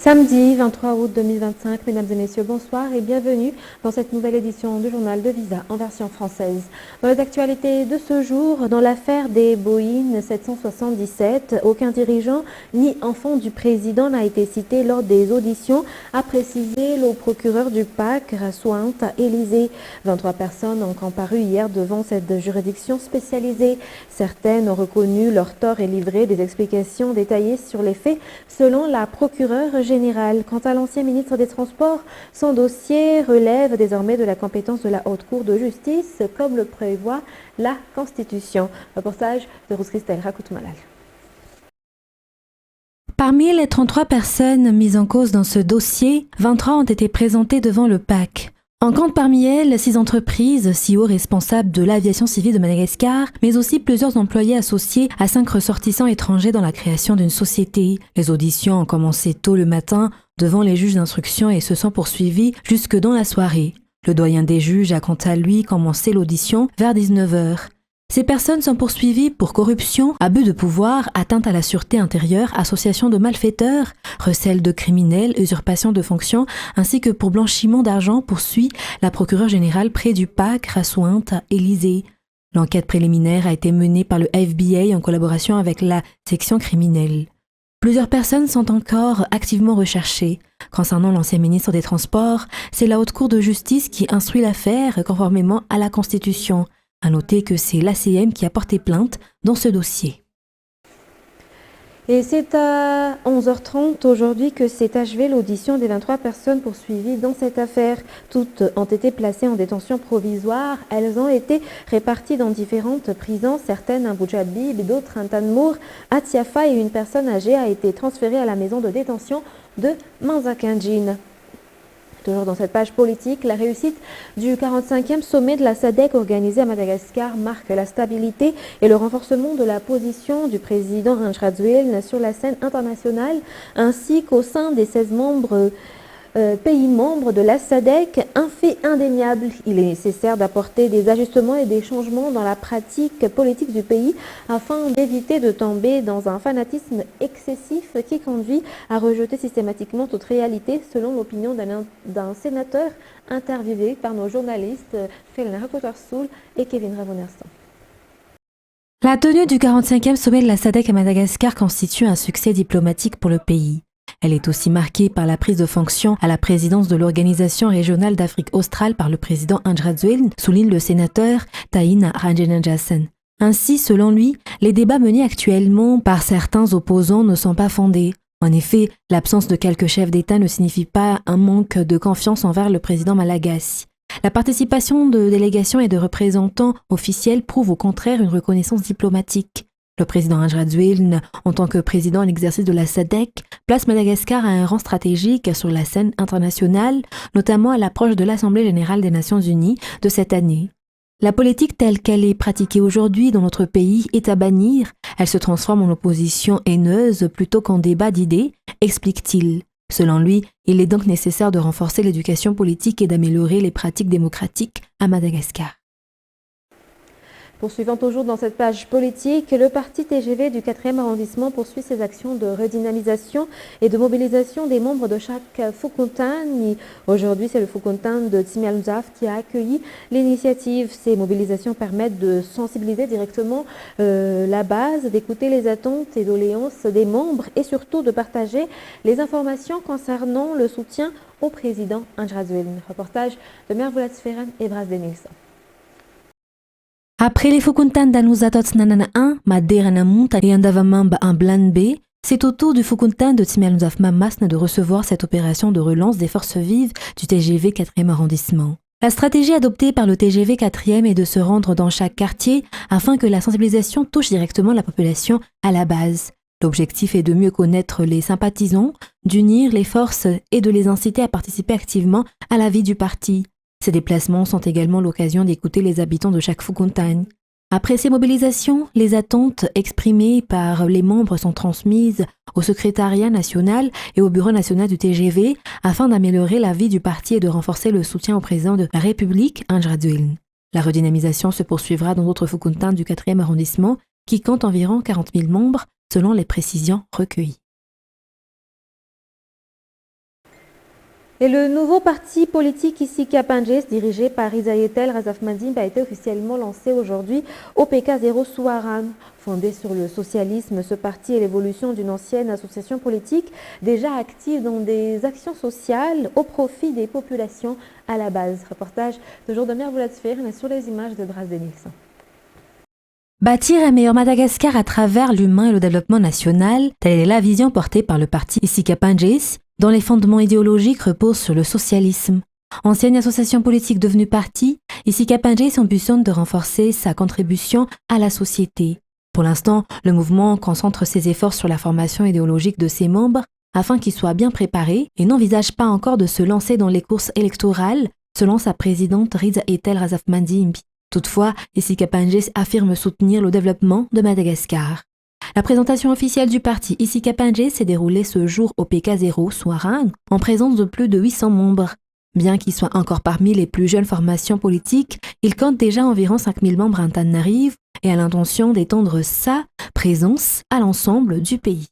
Samedi 23 août 2025, mesdames et messieurs, bonsoir et bienvenue dans cette nouvelle édition du journal de Visa en version française. Dans les actualités de ce jour, dans l'affaire des Boeing 777, aucun dirigeant ni enfant du président n'a été cité lors des auditions, a précisé le procureur du PAC, Rassoint Élysée. 23 personnes ont comparu hier devant cette juridiction spécialisée. Certaines ont reconnu leur tort et livré des explications détaillées sur les faits selon la procureure générale. Quant à l'ancien ministre des Transports, son dossier relève désormais de la compétence de la Haute Cour de justice, comme le prévoit la Constitution. Reportage de Rose Christelle Rakoutou-Malal. Parmi les 33 personnes mises en cause dans ce dossier, 23 ont été présentées devant le PAC. On compte parmi elles 6 entreprises, CEO responsables de l'aviation civile de Madagascar, mais aussi plusieurs employés associés à 5 ressortissants étrangers dans la création d'une société. Les auditions ont commencé tôt le matin devant les juges d'instruction et se sont poursuivies jusque dans la soirée. Le doyen des juges a quant à lui commencé l'audition vers 19 h. Ces personnes sont poursuivies pour corruption, abus de pouvoir, atteinte à la sûreté intérieure, association de malfaiteurs, recel de criminels, usurpation de fonctions, ainsi que pour blanchiment d'argent, poursuit la procureure générale près du PAC, Rassoint Élysée. L'enquête préliminaire a été menée par le FBI en collaboration avec la section criminelle. Plusieurs personnes sont encore activement recherchées. Concernant l'ancien ministre des Transports, c'est la Haute Cour de justice qui instruit l'affaire conformément à la Constitution. À noter que c'est l'ACM qui a porté plainte dans ce dossier. Et c'est à 11h30 aujourd'hui que s'est achevée l'audition des 23 personnes poursuivies dans cette affaire. Toutes ont été placées en détention provisoire. Elles ont été réparties dans différentes prisons, certaines à Boudjabib, d'autres à Tanmour, à Tiafa, et une personne âgée a été transférée à la maison de détention de Manzakandjin. Toujours dans cette page politique, la réussite du 45e sommet de la SADC organisé à Madagascar marque la stabilité et le renforcement de la position du président Ranjradzueln sur la scène internationale, ainsi qu'au sein des 16 pays membres de la SADC. Un fait indéniable, il est nécessaire d'apporter des ajustements et des changements dans la pratique politique du pays afin d'éviter de tomber dans un fanatisme excessif qui conduit à rejeter systématiquement toute réalité, selon l'opinion d'un sénateur interviewé par nos journalistes Félina Rakotarsoul et Kevin Ravonerson. La tenue du 45e sommet de la SADC à Madagascar constitue un succès diplomatique pour le pays. Elle est aussi marquée par la prise de fonction à la présidence de l'Organisation régionale d'Afrique australe par le président Ranjradzueln, souligne le sénateur Taïna Ranjanadjasen. Ainsi, selon lui, les débats menés actuellement par certains opposants ne sont pas fondés. En effet, l'absence de quelques chefs d'État ne signifie pas un manque de confiance envers le président malagasy. La participation de délégations et de représentants officiels prouve au contraire une reconnaissance diplomatique. Le président Ranjradzueln, en tant que président en exercice de la SADC, place Madagascar à un rang stratégique sur la scène internationale, notamment à l'approche de l'Assemblée générale des Nations unies de cette année. La politique telle qu'elle est pratiquée aujourd'hui dans notre pays est à bannir. Elle se transforme en opposition haineuse plutôt qu'en débat d'idées, explique-t-il. Selon lui, il est donc nécessaire de renforcer l'éducation politique et d'améliorer les pratiques démocratiques à Madagascar. Poursuivant toujours dans cette page politique, le parti TGV du 4e arrondissement poursuit ses actions de redynamisation et de mobilisation des membres de chaque Fukuntan. Aujourd'hui, c'est le Fukuntan de Timialuzaf qui a accueilli l'initiative. Ces mobilisations permettent de sensibiliser directement la base, d'écouter les attentes et doléances des membres et surtout de partager les informations concernant le soutien au président Ranjradzueln. Reportage de Mervolat Sferan et Bras Denilson. Après les Fukuntan d'Anuzatot Nanana 1, Maderana Monta et Andavamamba en Blan B, c'est au tour du Fukuntan de Timialuzaf Mamasna de recevoir cette opération de relance des forces vives du TGV 4e arrondissement. La stratégie adoptée par le TGV 4e est de se rendre dans chaque quartier afin que la sensibilisation touche directement la population à la base. L'objectif est de mieux connaître les sympathisants, d'unir les forces et de les inciter à participer activement à la vie du parti. Ces déplacements sont également l'occasion d'écouter les habitants de chaque Fukuntan. Après ces mobilisations, les attentes exprimées par les membres sont transmises au secrétariat national et au bureau national du TGV afin d'améliorer la vie du parti et de renforcer le soutien au président de la République, Ranjradzueln. La redynamisation se poursuivra dans d'autres Fukuntans du 4e arrondissement qui comptent environ 40 000 membres selon les précisions recueillies. Et le nouveau parti politique Isika Panjis, dirigé par Isayetel Razafmandim, a été officiellement lancé aujourd'hui au PK0 Souaran. Fondé sur le socialisme, ce parti est l'évolution d'une ancienne association politique déjà active dans des actions sociales au profit des populations à la base. Reportage de Jour de Mer Vouladesfer sur les images de Bras Denilson. Bâtir un meilleur Madagascar à travers l'humain et le développement national, telle est la vision portée par le parti Isika Panjis, dont les fondements idéologiques reposent sur le socialisme. Ancienne association politique devenue parti, Isika Panjis ambitionne de renforcer sa contribution à la société. Pour l'instant, le mouvement concentre ses efforts sur la formation idéologique de ses membres afin qu'ils soient bien préparés et n'envisage pas encore de se lancer dans les courses électorales, selon sa présidente Isayetel Razafmandim. Toutefois, Isika Panjis affirme soutenir le développement de Madagascar. La présentation officielle du parti Isika Panjis s'est déroulée ce jour au PK0 Souaran, en présence de plus de 800 membres. Bien qu'il soit encore parmi les plus jeunes formations politiques, il compte déjà environ 5000 membres à Antananarive et a l'intention d'étendre sa présence à l'ensemble du pays.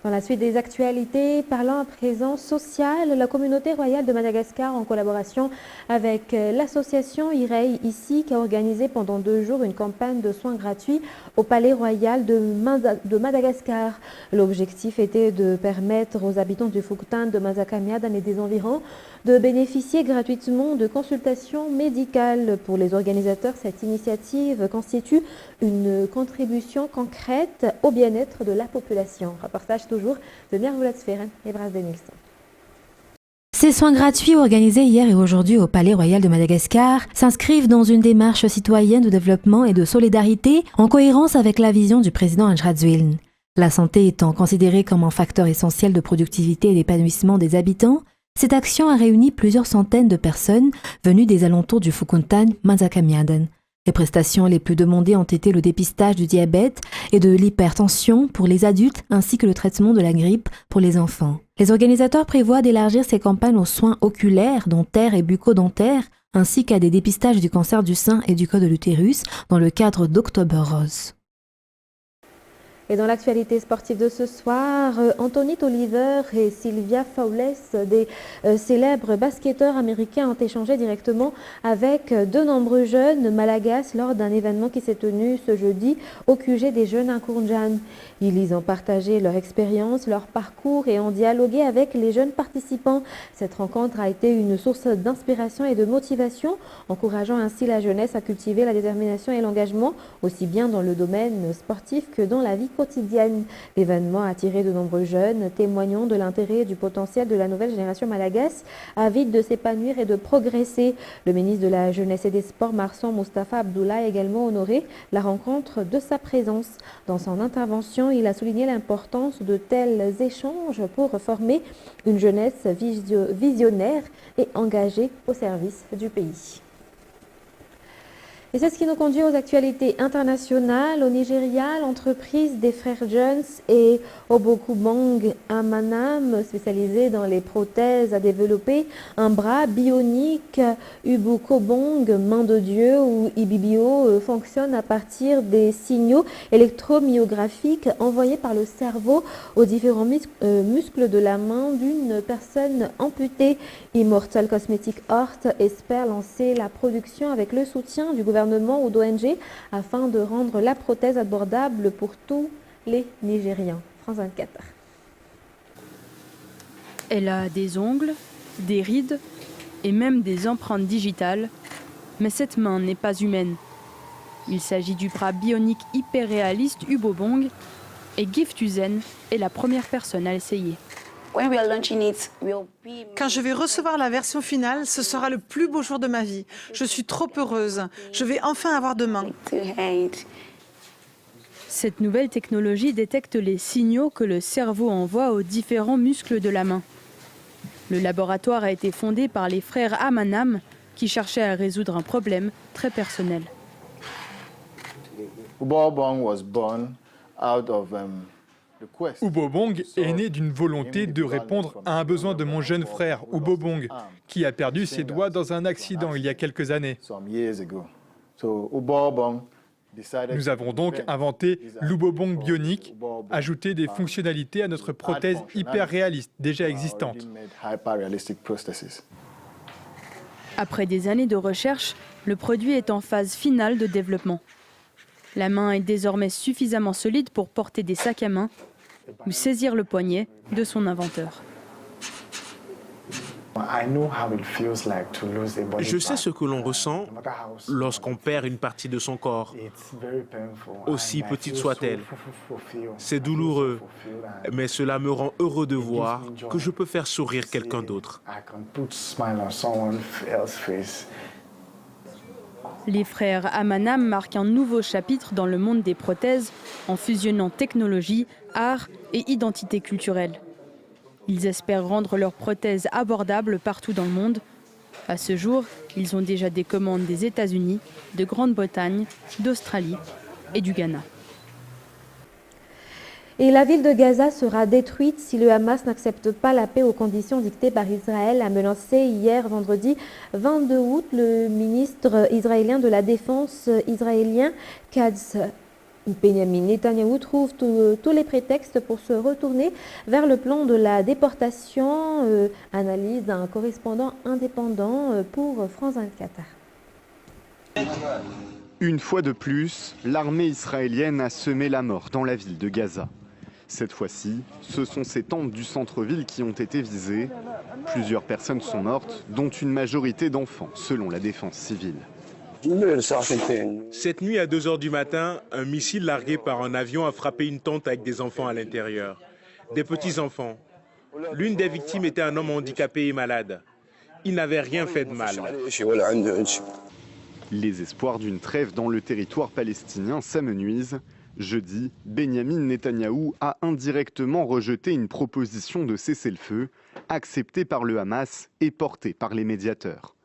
Dans la suite des actualités, parlant à présent sociale, la communauté royale de Madagascar, en collaboration avec l'association IREI ici, qui a organisé pendant 2 jours une campagne de soins gratuits au Palais Royal de Madagascar. L'objectif était de permettre aux habitants du Fuktan de Mazakamiadan et des environs de bénéficier gratuitement de consultations médicales. Pour les organisateurs, cette initiative constitue une contribution concrète au bien-être de la population. Reportage toujours de Mir Vouladesfer et Bras Denilson. Ces soins gratuits organisés hier et aujourd'hui au Palais Royal de Madagascar s'inscrivent dans une démarche citoyenne de développement et de solidarité en cohérence avec la vision du président Anjradzuiln. La santé étant considérée comme un facteur essentiel de productivité et d'épanouissement des habitants, cette action a réuni plusieurs centaines de personnes venues des alentours du Fukuntan Mazakamiadan. Les prestations les plus demandées ont été le dépistage du diabète et de l'hypertension pour les adultes ainsi que le traitement de la grippe pour les enfants. Les organisateurs prévoient d'élargir ces campagnes aux soins oculaires, dentaires et bucco-dentaires ainsi qu'à des dépistages du cancer du sein et du col de l'utérus dans le cadre d'October Rose. Et dans l'actualité sportive de ce soir, Anthony Tolliver et Sylvia Fowles, des célèbres basketteurs américains, ont échangé directement avec de nombreux jeunes malagasy lors d'un événement qui s'est tenu ce jeudi au QG des jeunes à Kourndjan. Ils ont partagé leur expérience, leur parcours et ont dialogué avec les jeunes participants. Cette rencontre a été une source d'inspiration et de motivation, encourageant ainsi la jeunesse à cultiver la détermination et l'engagement, aussi bien dans le domaine sportif que dans la vie quotidienne. L'événement a attiré de nombreux jeunes, témoignant de l'intérêt et du potentiel de la nouvelle génération malagasy, avide de s'épanouir et de progresser. Le ministre de la Jeunesse et des Sports, Marsan Mustafa Abdullah, a également honoré la rencontre de sa présence. Dans son intervention, il a souligné l'importance de tels échanges pour former une jeunesse visionnaire et engagée au service du pays. Et c'est ce qui nous conduit aux actualités internationales. Au Nigeria, l'entreprise des frères Jones et Obokubong Amanam, spécialisée dans les prothèses, a développé un bras bionique. Ubukobong, main de Dieu, ou IBBO, fonctionne à partir des signaux électromyographiques envoyés par le cerveau aux différents muscles de la main d'une personne amputée. Immortal Cosmetic Art espère lancer la production avec le soutien du gouvernement ou d'ONG afin de rendre la prothèse abordable pour tous les Nigériens. France 24. Elle a des ongles, des rides et même des empreintes digitales, mais cette main n'est pas humaine. Il s'agit du bras bionique hyper réaliste Ubobong et Gift Uzen est la première personne à l'essayer. Quand je vais recevoir la version finale, ce sera le plus beau jour de ma vie. Je suis trop heureuse. Je vais enfin avoir deux mains. Cette nouvelle technologie détecte les signaux que le cerveau envoie aux différents muscles de la main. Le laboratoire a été fondé par les frères Amanam qui cherchaient à résoudre un problème très personnel. Ubobong was born out of Ubobong est né d'une volonté de répondre à un besoin de mon jeune frère Ubobong, qui a perdu ses doigts dans un accident il y a quelques années. Nous avons donc inventé l'Ubobong bionique, ajouté des fonctionnalités à notre prothèse hyper réaliste déjà existante. Après des années de recherche, le produit est en phase finale de développement. La main est désormais suffisamment solide pour porter des sacs à main ou saisir le poignet de son inventeur. Je sais ce que l'on ressent lorsqu'on perd une partie de son corps, aussi petite soit-elle. C'est douloureux, mais cela me rend heureux de voir que je peux faire sourire quelqu'un d'autre. Les frères Amanam marquent un nouveau chapitre dans le monde des prothèses en fusionnant technologie, art et identité culturelle. Ils espèrent rendre leurs prothèses abordables partout dans le monde. À ce jour, ils ont déjà des commandes des États-Unis, de Grande-Bretagne, d'Australie et du Ghana. Et la ville de Gaza sera détruite si le Hamas n'accepte pas la paix aux conditions dictées par Israël, a menacé hier vendredi 22 août le ministre israélien de la Défense israélien Katz. Benjamin Netanyahou trouve tous les prétextes pour se retourner vers le plan de la déportation, analyse d'un correspondant indépendant pour France 24. Une fois de plus, l'armée israélienne a semé la mort dans la ville de Gaza. Cette fois-ci, ce sont ces tentes du centre-ville qui ont été visées. Plusieurs personnes sont mortes, dont une majorité d'enfants, selon la défense civile. Cette nuit à 2 h du matin, un missile largué par un avion a frappé une tente avec des enfants à l'intérieur. Des petits-enfants. L'une des victimes était un homme handicapé et malade. Il n'avait rien fait de mal. Les espoirs d'une trêve dans le territoire palestinien s'amenuisent. Jeudi, Benjamin Netanyahou a indirectement rejeté une proposition de cessez-le-feu acceptée par le Hamas et portée par les médiateurs.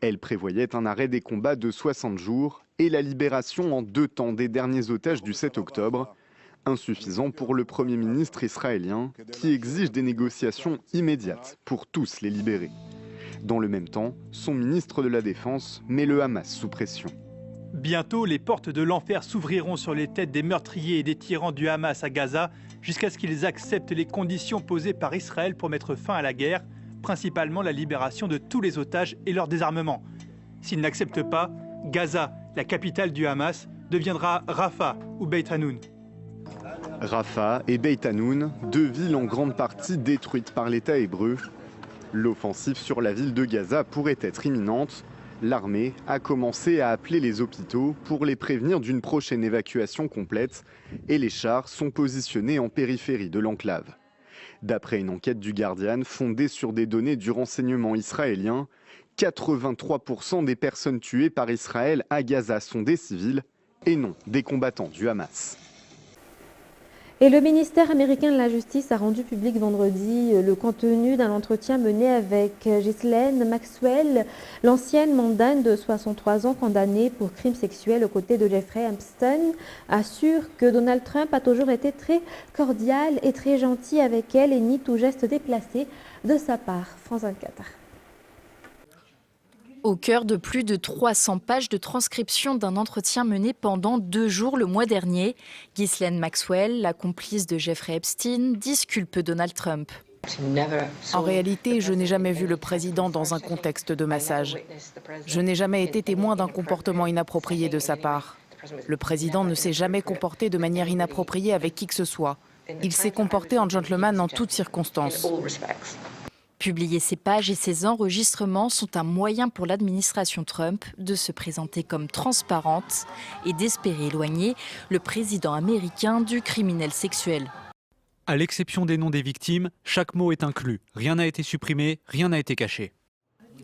Elle prévoyait un arrêt des combats de 60 jours et la libération en 2 temps des derniers otages du 7 octobre, insuffisant pour le Premier ministre israélien qui exige des négociations immédiates pour tous les libérer. Dans le même temps, son ministre de la Défense met le Hamas sous pression. Bientôt, les portes de l'enfer s'ouvriront sur les têtes des meurtriers et des tyrans du Hamas à Gaza jusqu'à ce qu'ils acceptent les conditions posées par Israël pour mettre fin à la guerre, principalement la libération de tous les otages et leur désarmement. S'ils n'acceptent pas, Gaza, la capitale du Hamas, deviendra Rafah ou Beit Hanoun. Rafah et Beit Hanoun, 2 villes en grande partie détruites par l'État hébreu. L'offensive sur la ville de Gaza pourrait être imminente. L'armée a commencé à appeler les hôpitaux pour les prévenir d'une prochaine évacuation complète et les chars sont positionnés en périphérie de l'enclave. D'après une enquête du Guardian fondée sur des données du renseignement israélien, 83% des personnes tuées par Israël à Gaza sont des civils et non des combattants du Hamas. Et le ministère américain de la Justice a rendu public vendredi le contenu d'un entretien mené avec Ghislaine Maxwell, l'ancienne mondaine de 63 ans condamnée pour crimes sexuels aux côtés de Jeffrey Epstein, assure que Donald Trump a toujours été très cordial et très gentil avec elle et nie tout geste déplacé de sa part. France 24. Au cœur de plus de 300 pages de transcription d'un entretien mené pendant 2 jours le mois dernier, Ghislaine Maxwell, la complice de Jeffrey Epstein, disculpe Donald Trump. En réalité, je n'ai jamais vu le président dans un contexte de massage. Je n'ai jamais été témoin d'un comportement inapproprié de sa part. Le président ne s'est jamais comporté de manière inappropriée avec qui que ce soit. Il s'est comporté en gentleman en toutes circonstances. Publier ces pages et ces enregistrements sont un moyen pour l'administration Trump de se présenter comme transparente et d'espérer éloigner le président américain du criminel sexuel. À l'exception des noms des victimes, chaque mot est inclus. Rien n'a été supprimé, rien n'a été caché.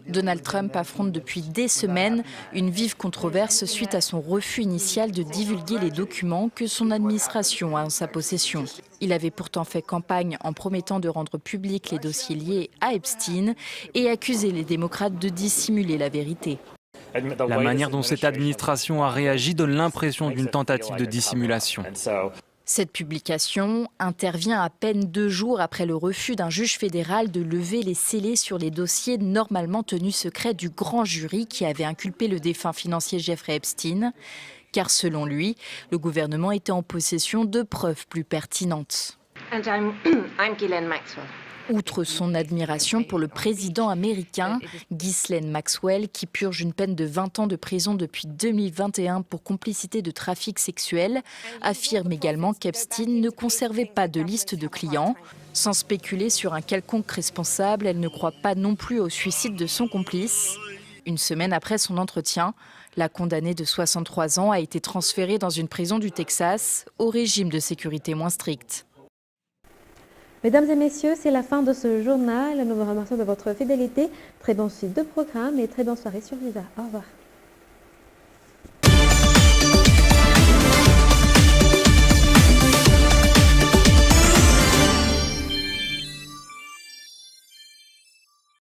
Donald Trump affronte depuis des semaines une vive controverse suite à son refus initial de divulguer les documents que son administration a en sa possession. Il avait pourtant fait campagne en promettant de rendre publics les dossiers liés à Epstein et accusé les démocrates de dissimuler la vérité. La manière dont cette administration a réagi donne l'impression d'une tentative de dissimulation. Cette publication intervient à peine 2 jours après le refus d'un juge fédéral de lever les scellés sur les dossiers normalement tenus secrets du grand jury qui avait inculpé le défunt financier Jeffrey Epstein. car selon lui, le gouvernement était en possession de preuves plus pertinentes. I'm Ghislaine Maxwell. Outre son admiration pour le président américain, Ghislaine Maxwell, qui purge une peine de 20 ans de prison depuis 2021 pour complicité de trafic sexuel, affirme également qu'Epstein ne conservait pas de liste de clients. Sans spéculer sur un quelconque responsable, elle ne croit pas non plus au suicide de son complice. Une semaine après son entretien, la condamnée de 63 ans a été transférée dans une prison du Texas au régime de sécurité moins strict. Mesdames et messieurs, c'est la fin de ce journal. Nous vous remercions de votre fidélité. Très bonne suite de programme et très bonne soirée sur Visa. Au revoir.